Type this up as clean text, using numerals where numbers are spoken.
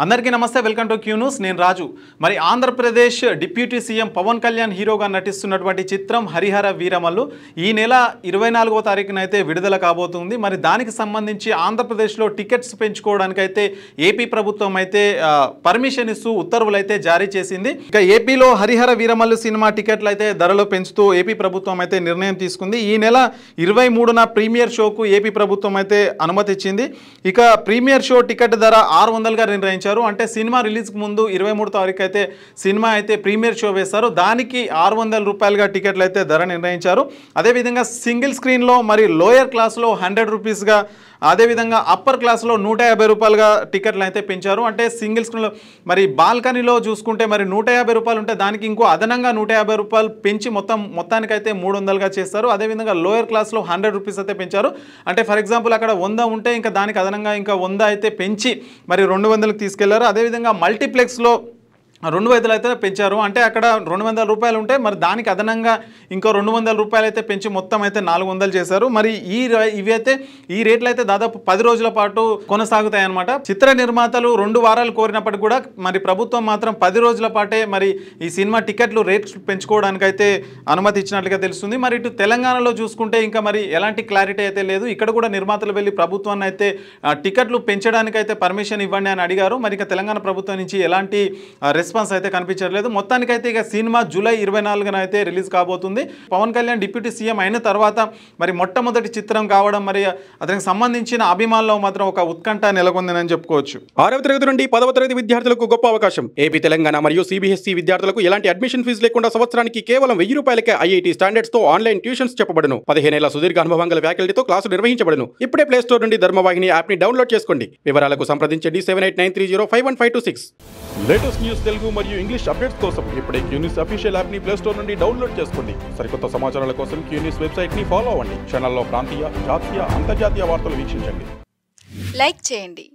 అందరికీ నమస్తే, welcome to Q news. నేను రాజు. మరి ఆంధ్రప్రదేశ్ డిప్యూటీ సీఎం పవన్ కళ్యాణ్ హీరోగా నటిస్తున్నటువంటి చిత్రం హరిహర వీరమల్లు ఈ నెల 24వ తారీఖున అయితే విడుదల కాబోతుంది. మరి దానికి సంబంధించి ఆంధ్రప్రదేశ్లో టికెట్స్ పెంచుకోవడానికైతే ఏపీ ప్రభుత్వం అయితే పర్మిషన్ ఇస్తూ ఉత్తర్వులు అయితే జారీ చేసింది. ఇక ఏపీలో హరిహర వీరమల్లు సినిమా టికెట్లు అయితే ధరలు పెంచుతూ ఏపీ ప్రభుత్వం అయితే నిర్ణయం తీసుకుంది. ఈ నెల 23న ప్రీమియర్ షోకు ఏపీ ప్రభుత్వం అయితే అనుమతి ఇచ్చింది. ఇక ప్రీమియర్ షో టికెట్ ధర 600గా నిర్ణయించారు. అంటే సినిమా రిలీజ్కి ముందు 23 తారీఖు అయితే సినిమా అయితే ప్రీమియర్ షో వేస్తారు. దానికి 600 రూపాయలుగా టికెట్లు అయితే ధర నిర్ణయించారు. అదేవిధంగా సింగిల్ స్క్రీన్లో మరి లోయర్ క్లాస్లో 100 రూపీస్గా, అదేవిధంగా అప్పర్ క్లాస్లో 150 రూపాయలుగా టికెట్లు అయితే పెంచారు. అంటే సింగిల్ స్క్రీన్లో మరి బాల్కనీలో చూసుకుంటే మరి 150 రూపాయలు ఉంటే దానికి ఇంకో అదనంగా 150 రూపాయలు పెంచి మొత్తానికైతే 300గా చేస్తారు. అదేవిధంగా లోయర్ క్లాస్లో 100 రూపీస్ అయితే పెంచారు. అంటే ఫర్ ఎగ్జాంపుల్ అక్కడ 100 ఉంటే ఇంకా దానికి అదనంగా ఇంకా 100 అయితే పెంచి మరి 200కి తీసుకెళ్లారు. అదేవిధంగా మల్టీప్లెక్స్లో 200 అయితే పెంచారు. అంటే అక్కడ 200 రూపాయలు ఉంటే మరి దానికి అదనంగా ఇంకో 200 రూపాయలు అయితే పెంచి మొత్తం అయితే 400 చేశారు. మరి ఇవి అయితే ఈ రేట్లు అయితే దాదాపు 10 రోజుల పాటు కొనసాగుతాయి అన్నమాట. చిత్ర నిర్మాతలు 2 వారాలు కోరినప్పటికీ కూడా మరి ప్రభుత్వం మాత్రం 10 రోజుల పాటే మరి ఈ సినిమా టికెట్లు రేట్స్ పెంచుకోవడానికి అయితే అనుమతి ఇచ్చినట్లుగా తెలుస్తుంది. మరి ఇటు తెలంగాణలో చూసుకుంటే ఇంకా మరి ఎలాంటి క్లారిటీ అయితే లేదు. ఇక్కడ కూడా నిర్మాతలు వెళ్ళి ప్రభుత్వాన్ని అయితే టికెట్లు పెంచడానికి అయితే పర్మిషన్ ఇవ్వండి అని అడిగారు. మరి ఇక తెలంగాణ ప్రభుత్వం నుంచి ఎలాంటి రెస్పాన్స్ అయితే కనిపించట్లేదు. మొత్తానికైతే ఇక సినిమా జూలై 24న అయితే రిలీజ్ కాబోతుంది. పవన్ కళ్యాణ్ డిప్యూటీ సీఎం అయిన తర్వాత మరి మొట్టమొదటి చిత్రం కావడం మరి అతనికి సంబంధించిన అభిమానుల్లో మాత్రం ఒక ఉత్కంఠ నెలకొందని చెప్పుకోవచ్చు. 6వ తరగతి నుండి 10వ తరగతి విద్యార్థులకు గొప్ప అవకాశం. ఏపీ, తెలంగాణ మరియు సిబిఎస్ఈ విద్యార్థులకు ఎలాంటి అడ్మిషన్ ఫీజు లేకుండా సంవత్సరానికి కేవలం 1000 రూపాయలకే ఐఐటీ స్టాండర్డ్స్ తో ఆన్లైన్ ట్యూషన్స్ చెప్పబడును. 15 ఏళ్ల సుదీర్ఘ అనుభవం గల ఫ్యాకల్టీతో క్లాసు నిర్వహించబడును. ఇప్పుడే ప్లే స్టోర్ నుండి ధర్మవాహిని యాప్ ని డౌన్లోడ్ చేసుకోండి. వివరాలకు సంప్రదించండి 7893051526. లేటెస్ట్ న్యూస్ తెలుగు మరియు ఇంగ్లీష్ అప్డేట్స్ కోసం ఇప్పుడే క్యూ న్యూస్ అఫీషియల్ యాప్ ని ప్లే స్టోర్ నుండి డౌన్లోడ్ చేసుకోండి. సరికొత్త సమాచారాల కోసం క్యూ న్యూస్ వెబ్సైట్ ని ఫాలో అవ్వండి. ఛానల్లో ప్రాంతీయ, జాతీయ, అంతర్జాతీయ వార్తలు వీక్షించండి. లైక్ చేయండి.